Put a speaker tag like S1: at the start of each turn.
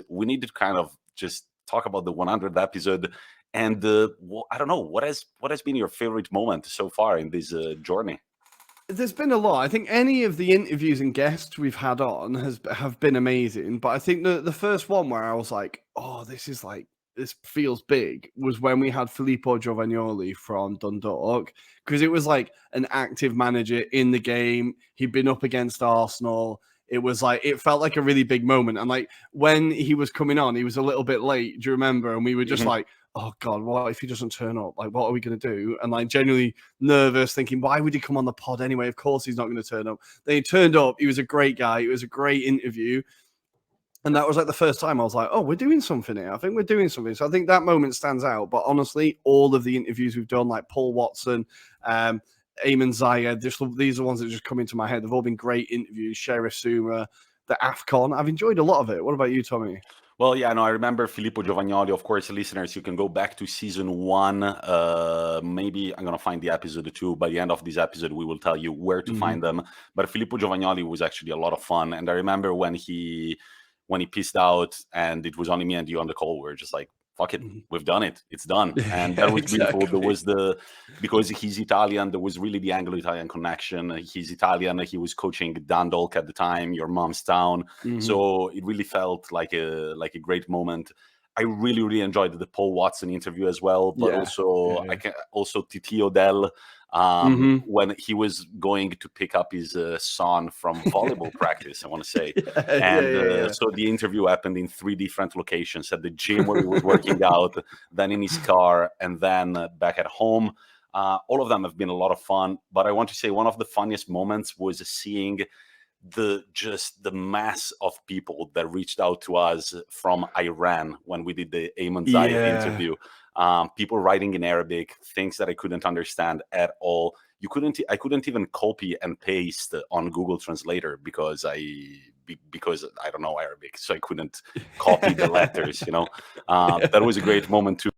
S1: we need to kind of just talk about the 100th episode. And I don't know, what has been your favorite moment so far in this journey?
S2: There's been a lot. I think any of the interviews and guests we've had on have been amazing. But I think the first one where I was like, oh, this feels big, was when we had Filippo Giovagnoli from Dundalk, because it was like an active manager in the game. He'd been up against Arsenal. It was like, it felt like a really big moment. And like when he was coming on, he was a little bit late. Do you remember? And we were just like, oh God, what if he doesn't turn up? Like, what are we going to do? And like genuinely nervous, thinking, why would he come on the pod anyway? Of course he's not going to turn up. Then he turned up. He was a great guy. It was a great interview. And that was like the first time I was like, oh, we're doing something here. I think we're doing something. So I think that moment stands out. But honestly, all of the interviews we've done, like Paul Watson, Eamon Zayed, these are the ones that just come into my head. They've all been great interviews. Sheriff Suma, the AFCON. I've enjoyed a lot of it. What about you, Tommy?
S1: Well, yeah, no, I remember Filippo Giovagnoli. Of course, listeners, you can go back to season 1. Maybe I'm going to find the episode 2. By the end of this episode, we will tell you where to find them. But Filippo Giovagnoli was actually a lot of fun. And I remember when he pissed out and it was only me and you on the call, we were just like, fuck it, we've done it. It's done. And that was beautiful. There was because he's Italian, there was really the Anglo-Italian connection. He's Italian. He was coaching Dundalk at the time, your mom's town. So it really felt like a great moment. I really, really enjoyed the Paul Watson interview as well, but also Titi Odell, when he was going to pick up his son from volleyball practice, I want to say. So the interview happened in 3 different locations: at the gym where he was working out, then in his car, and then back at home. All of them have been a lot of fun, but I want to say one of the funniest moments was seeing the mass of people that reached out to us from Iran when we did the Ayman Zayed interview. People writing in Arabic, things that I couldn't understand at all. I couldn't even copy and paste on Google Translator because I don't know Arabic, so I couldn't copy the letters. That was a great moment too.